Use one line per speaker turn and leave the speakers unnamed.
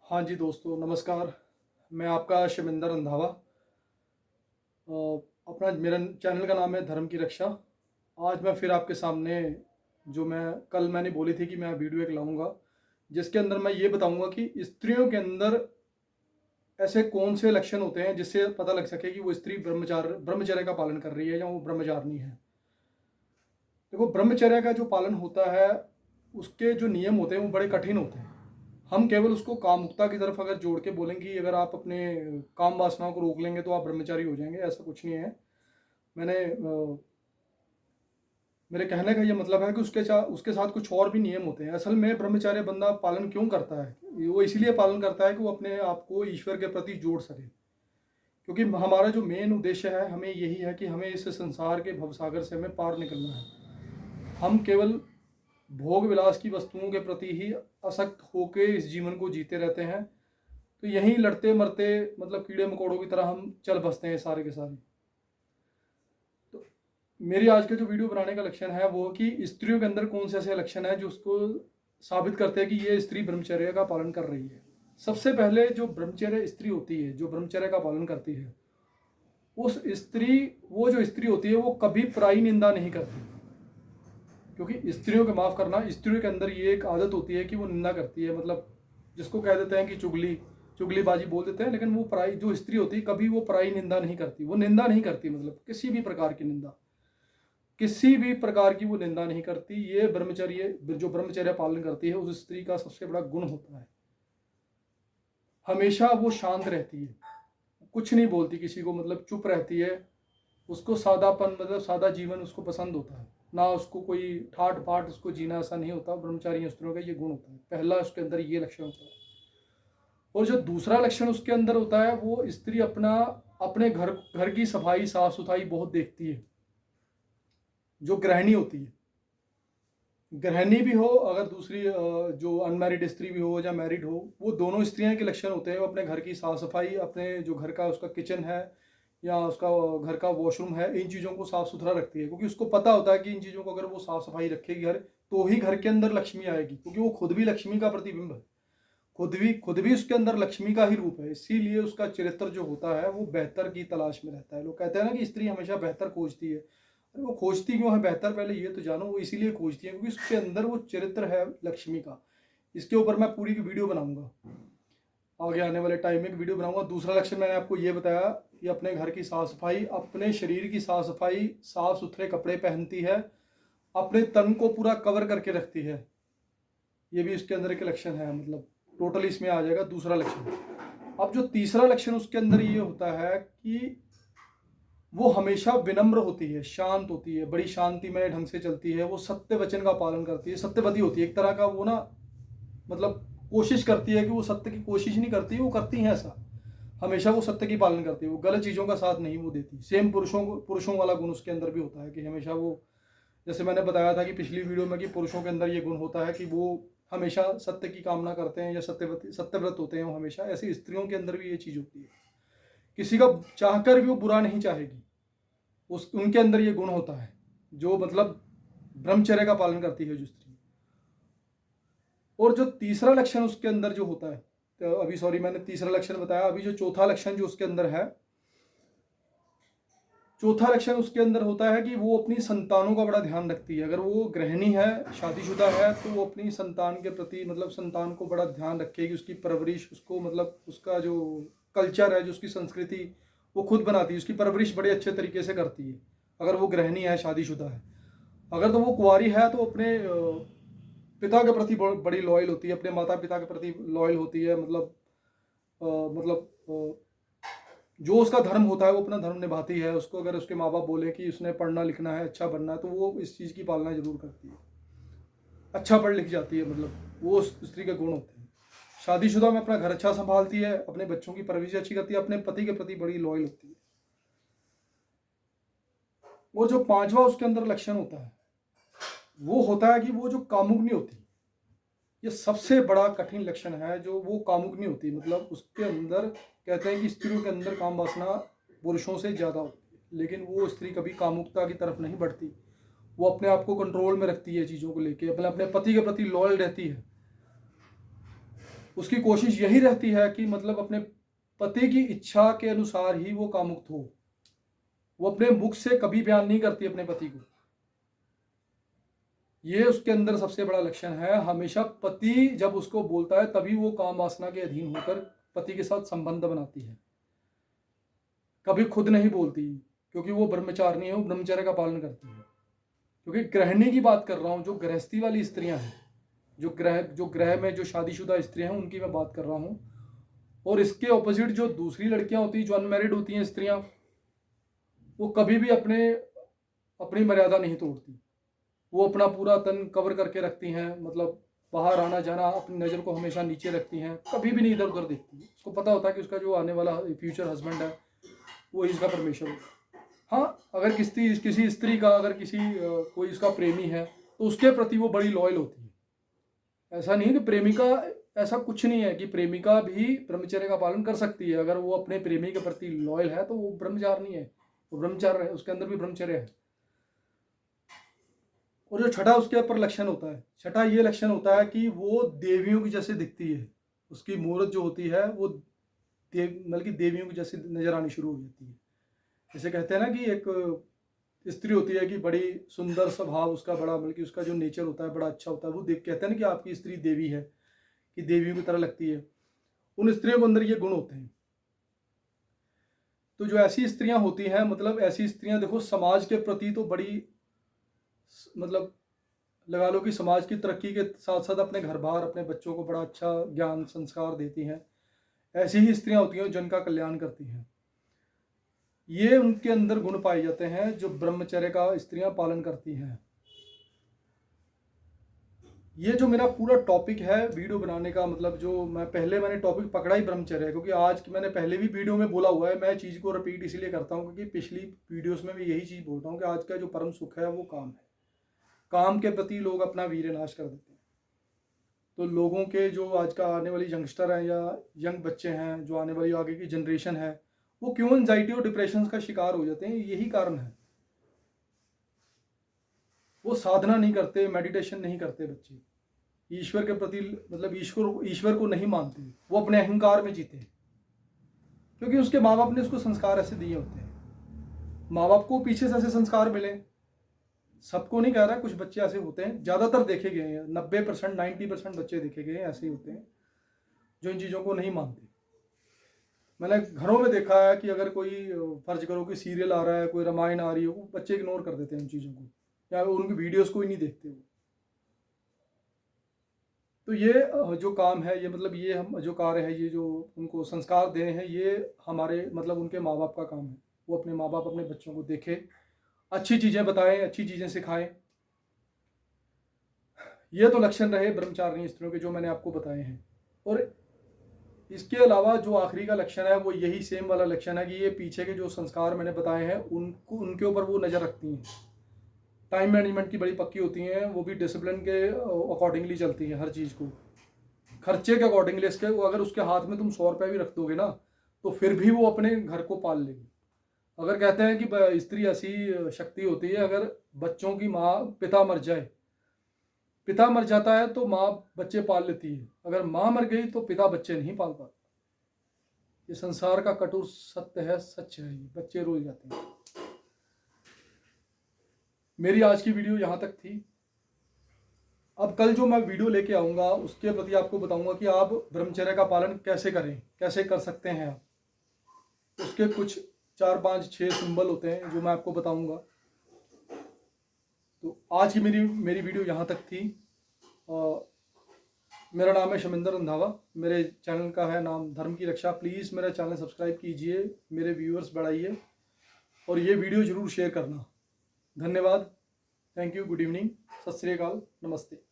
हाँ जी दोस्तों, नमस्कार। मैं आपका शमिंदर रंधावा। अपना मेरा चैनल का नाम है धर्म की रक्षा। आज मैं फिर आपके सामने जो मैंने बोली थी कि मैं वीडियो एक लाऊंगा, जिसके अंदर मैं ये बताऊंगा कि स्त्रियों के अंदर ऐसे कौन से लक्षण होते हैं जिससे पता लग सके कि वो स्त्री ब्रह्मचर्य का पालन कर रही है या वो ब्रह्मचारिणी है। देखो, ब्रह्मचर्य का जो पालन होता है, उसके जो नियम होते हैं वो बड़े कठिन होते हैं। हम केवल उसको कामुकता की तरफ अगर जोड़ के बोलेंगे कि अगर आप अपने काम वासनाओं को रोक लेंगे तो आप ब्रह्मचारी हो जाएंगे, ऐसा कुछ नहीं है। मैंने मेरे कहने का ये मतलब है कि उसके साथ कुछ और भी नियम होते हैं। असल में ब्रह्मचार्य बंदा पालन क्यों करता है? वो इसलिए पालन करता है कि वो अपने आप को ईश्वर के प्रति जोड़ सके। क्योंकि हमारा जो मेन उद्देश्य है, हमें यही है कि हमें इस संसार के भवसागर से हमें पार निकलना है। हम केवल भोग विलास की वस्तुओं के प्रति ही आसक्त होकर इस जीवन को जीते रहते हैं। तो यहीं लड़ते मरते, मतलब कीड़े मकोड़ों की तरह हम चल बसते हैं सारे के सारे। तो मेरी आज का जो वीडियो बनाने का लक्षण है वो कि स्त्रियों के अंदर कौन से ऐसे लक्षण है जो उसको साबित करते हैं कि ये स्त्री ब्रह्मचर्य का पालन कर रही है। सबसे पहले जो ब्रह्मचर्य स्त्री होती है, जो ब्रह्मचर्य का पालन करती है, वो जो स्त्री होती है वो कभी पराई निंदा नहीं करती। क्योंकि स्त्रियों के, माफ करना, स्त्रियों के अंदर ये एक आदत होती है कि वो निंदा करती है। मतलब जिसको कह देते हैं कि चुगलीबाजी बोल देते हैं। लेकिन वो पराई जो स्त्री होती है, कभी वो पराई निंदा नहीं करती। वो निंदा नहीं करती, मतलब किसी भी प्रकार की निंदा, किसी भी प्रकार की वो निंदा नहीं करती। ये ब्रह्मचर्य पालन करती है, उस स्त्री का सबसे बड़ा गुण होता है। हमेशा वो शांत रहती है, कुछ नहीं बोलती किसी को, मतलब चुप रहती है। उसको सादापन, मतलब सादा जीवन उसको पसंद होता है। ना उसको कोई ठाट बाट उसको जीना, ऐसा नहीं होता। ब्रह्मचारी स्त्रियों का ये गुण होता है। पहला उसके अंदर ये लक्षण होता है। और जो दूसरा लक्षण उसके अंदर होता है, वो स्त्री अपने घर घर की सफाई साफ सुथराई बहुत देखती है। जो गृहिणी होती है, गृहिणी भी हो, अगर दूसरी जो अनमैरिड स्त्री भी हो या मैरिड हो, वो दोनों स्त्रियां के लक्षण होते हैं। वो अपने घर की साफ सफाई, अपने जो घर का उसका किचन है या उसका घर का वॉशरूम है, इन चीज़ों को साफ सुथरा रखती है। क्योंकि उसको पता होता है कि इन चीज़ों को अगर वो साफ सफाई रखेगी घर, तो ही घर के अंदर लक्ष्मी आएगी। क्योंकि वो खुद भी लक्ष्मी का प्रतिबिंब है, खुद भी उसके अंदर लक्ष्मी का ही रूप है। इसीलिए उसका चरित्र जो होता है वो बेहतर की तलाश में रहता है। लोग कहते हैं ना कि स्त्री हमेशा बेहतर खोजती है। अरे वो खोजती क्यों है बेहतर, पहले ये तो जानो। वो इसीलिए खोजती है क्योंकि उसके अंदर वो चरित्र है लक्ष्मी का। इसके ऊपर मैं पूरी की वीडियो बनाऊंगा, आगे आने वाले टाइम में एक वीडियो बनाऊंगा। दूसरा लक्षण मैंने आपको ये बताया कि अपने घर की साफ सफाई, अपने शरीर की साफ सफाई, साफ सुथरे कपड़े पहनती है, अपने तन को पूरा कवर करके रखती है। ये भी उसके अंदर एक लक्षण है, मतलब टोटल इसमें आ जाएगा दूसरा लक्षण। अब जो तीसरा लक्षण उसके अंदर ये होता है कि वो हमेशा विनम्र होती है, शांत होती है, बड़ी शांतिमय ढंग से चलती है। वो सत्य वचन का पालन करती है, सत्यवती होती है एक तरह का। वो ना, मतलब कोशिश करती है कि वो सत्य की कोशिश नहीं करती, वो करती है ऐसा। हमेशा वो सत्य की पालन करती है, वो गलत चीज़ों का साथ नहीं वो देती। सेम पुरुषों वाला गुण उसके अंदर भी होता है कि हमेशा वो, जैसे मैंने बताया था कि पिछली वीडियो में, कि पुरुषों के अंदर ये गुण होता है कि वो हमेशा सत्य की कामना करते हैं या सत्यव्रत होते हैं। वो हमेशा ऐसी स्त्रियों के अंदर भी ये चीज़ होती है। किसी का चाहकर भी वो बुरा नहीं चाहेगी, उनके अंदर ये गुण होता है। जो मतलब ब्रह्मचर्य का पालन करती है जो स्त्री। और जो तीसरा लक्षण उसके अंदर जो होता है, तो अभी सॉरी मैंने तीसरा लक्षण बताया, अभी जो चौथा लक्षण जो उसके अंदर है, चौथा लक्षण उसके अंदर होता है कि वो अपनी संतानों का बड़ा ध्यान रखती है। अगर वो गृहिणी है, शादीशुदा है, तो वो अपनी संतान के प्रति, मतलब संतान को बड़ा ध्यान रखेगी। उसकी परवरिश, उसको मतलब उसका जो कल्चर है, जो उसकी संस्कृति, वो खुद बनाती है। उसकी परवरिश बड़े अच्छे तरीके से करती है अगर वो गृहिणी है, शादीशुदा है। अगर तो वो कुंवारी है तो अपने पिता के प्रति बड़ी लॉयल होती है, अपने माता पिता के प्रति लॉयल होती है। मतलब जो उसका धर्म होता है वो अपना धर्म निभाती है। उसको अगर उसके माँ बाप बोले कि उसने पढ़ना लिखना है, अच्छा बनना है, तो वो इस चीज़ की पालना जरूर करती है। अच्छा पढ़ लिख जाती है, मतलब वो उस स्त्री के गुण होते हैं। शादीशुदा में अपना घर अच्छा संभालती है, अपने बच्चों की परवरिश अच्छी करती है, अपने पति के प्रति बड़ी लॉयल होती है। और जो पांचवा उसके अंदर लक्षण होता है, वो होता है कि वो जो कामुक नहीं होती। ये सबसे बड़ा कठिन लक्षण है, जो वो कामुक नहीं होती। मतलब उसके अंदर, कहते हैं कि स्त्रियों के अंदर काम वासना पुरुषों से ज़्यादा होती है, लेकिन वो स्त्री कभी कामुकता की तरफ नहीं बढ़ती। वो अपने आप को कंट्रोल में रखती है, चीज़ों को लेके अपने अपने पति के प्रति लॉयल रहती है। उसकी कोशिश यही रहती है कि मतलब अपने पति की इच्छा के अनुसार ही वो कामुक्त हो। वो अपने मुख से कभी बयान नहीं करती अपने पति को। ये उसके अंदर सबसे बड़ा लक्षण है। हमेशा पति जब उसको बोलता है तभी वो काम वासना के अधीन होकर पति के साथ संबंध बनाती है। कभी खुद नहीं बोलती, क्योंकि वो ब्रह्मचारिणी है, वो ब्रह्मचर्य का पालन करती है। क्योंकि गृहिणी की बात कर रहा हूँ, जो गृहस्थी वाली स्त्रियां हैं, जो ग्रह में जो शादीशुदा स्त्रियां हैं, उनकी मैं बात कर रहा हूँ। और इसके ऑपोजिट जो दूसरी लड़कियां होती हैं, जो अनमैरिड होती हैं स्त्रियां, वो कभी भी अपनी मर्यादा नहीं तोड़ती। वो अपना पूरा तन कवर करके रखती हैं, मतलब बाहर आना जाना, अपनी नज़र को हमेशा नीचे रखती हैं, कभी भी नहीं इधर उधर देखती है। उसको पता होता है कि उसका जो आने वाला फ्यूचर हस्बैंड है वो इसका परमेश्वर होगा। हाँ, अगर किसी स्त्री का अगर कोई इसका प्रेमी है तो उसके प्रति वो बड़ी लॉयल होती है। ऐसा नहीं है कि प्रेमिका, ऐसा कुछ नहीं है कि प्रेमिका भी ब्रह्मचर्य का पालन कर सकती है। अगर वो अपने प्रेमी के प्रति लॉयल है तो वो ब्रह्मचारिणी है, वो ब्रह्मचार्य है, उसके अंदर भी ब्रह्मचर्य है। और जो छठा उसके ऊपर लक्षण होता है, छठा ये लक्षण होता है कि वो देवियों की जैसे दिखती है। उसकी मूर्त जो होती है वो मतलब कि देवियों की जैसी नजर आनी शुरू हो जाती है। जैसे कहते हैं ना कि एक स्त्री होती है कि बड़ी सुंदर स्वभाव उसका, बड़ा मतलब कि उसका जो नेचर होता है बड़ा अच्छा होता है। वो देख कहते हैं ना कि आपकी स्त्री देवी है, कि देवियों की तरह लगती है। उन स्त्रियों के अंदर ये गुण होते हैं। तो जो ऐसी स्त्रियां होती हैं, मतलब ऐसी स्त्रियां देखो समाज के प्रति तो बड़ी, मतलब लगा लो कि समाज की तरक्की के साथ साथ अपने घर बार अपने बच्चों को बड़ा अच्छा ज्ञान संस्कार देती हैं। ऐसी ही स्त्रियां होती हैं जिनका कल्याण करती हैं। ये उनके अंदर गुण पाए जाते हैं जो ब्रह्मचर्य का स्त्रियां पालन करती हैं। ये जो मेरा पूरा टॉपिक है वीडियो बनाने का, मतलब जो मैंने टॉपिक पकड़ा ही ब्रह्मचर्य है, क्योंकि आज की मैंने पहले भी वीडियो में बोला हुआ है। मैं चीज़ को रिपीट इसलिए करता हूँ क्योंकि पिछली वीडियोस में भी यही चीज़ बोलता हूँ कि आज का जो परम सुख है वो काम है। काम के प्रति लोग अपना वीर्य नाश कर देते हैं। तो लोगों के जो आज का आने वाली यंगस्टर हैं या यंग बच्चे हैं, जो आने वाली आगे की जनरेशन है, वो क्यों एंजाइटी और डिप्रेशन का शिकार हो जाते हैं, यही कारण है। वो साधना नहीं करते, मेडिटेशन नहीं करते बच्चे, ईश्वर के प्रति मतलब ईश्वर को नहीं मानते, वो अपने अहंकार में जीते हैं। क्योंकि उसके माँ बाप ने उसको संस्कार ऐसे दिए होते हैं। माँ बाप को पीछे से ऐसे संस्कार मिले, सबको नहीं कह रहा, कुछ बच्चे ऐसे होते हैं, ज़्यादातर देखे गए हैं, 90% 90% बच्चे देखे गए हैं ऐसे ही होते हैं जो इन चीज़ों को नहीं मानते। मैंने घरों में देखा है कि अगर कोई फर्ज करो कि सीरियल आ रहा है, कोई रामायण आ रही है, वो बच्चे इग्नोर कर देते हैं उन चीज़ों को, या उनकी वीडियोस को ही नहीं देखते वो। तो ये जो काम है, ये मतलब ये हम जो कार्य है, ये जो उनको संस्कार देने हैं, ये हमारे मतलब उनके माँ बाप का काम है। वो अपने माँ बाप अपने बच्चों को देखें, अच्छी चीज़ें बताएं, अच्छी चीज़ें सिखाएं। ये तो लक्षण रहे ब्रह्मचारिणी स्त्रियों के जो मैंने आपको बताए हैं। और इसके अलावा जो आखिरी का लक्षण है वो यही सेम वाला लक्षण है कि ये पीछे के जो संस्कार मैंने बताए हैं उनके ऊपर वो नज़र रखती हैं। टाइम मैनेजमेंट की बड़ी पक्की होती हैं, वो भी डिसिप्लिन के अकॉर्डिंगली चलती हैं हर चीज़ को, खर्चे के अकॉर्डिंगली। इसके अगर उसके हाथ में तुम 100 रुपये भी रख दोगे ना, तो फिर भी वो अपने घर को पाल लेगी। अगर कहते हैं कि स्त्री ऐसी शक्ति होती है, अगर बच्चों की पिता मर जाता है तो माँ बच्चे पाल लेती है, अगर माँ मर गई तो पिता बच्चे नहीं पाल पाता। ये संसार का कटु सत्य है, सच है, ये बच्चे रोल जाते हैं। मेरी आज की वीडियो यहाँ तक थी। अब कल जो मैं वीडियो लेके आऊँगा उसके प्रति आपको बताऊँगा कि आप ब्रह्मचर्य का पालन कैसे करें, कैसे कर सकते हैं आप। उसके कुछ 4 5 6 सिंबल होते हैं जो मैं आपको बताऊँगा। तो आज की मेरी वीडियो यहाँ तक थी। मेरा नाम है शमिंदर रंधावा, मेरे चैनल का है नाम धर्म की रक्षा। प्लीज़ मेरा चैनल सब्सक्राइब कीजिए, मेरे व्यूअर्स बढ़ाइए और ये वीडियो ज़रूर शेयर करना। धन्यवाद, थैंक यू, गुड इवनिंग, सत श्री अकाल, नमस्ते।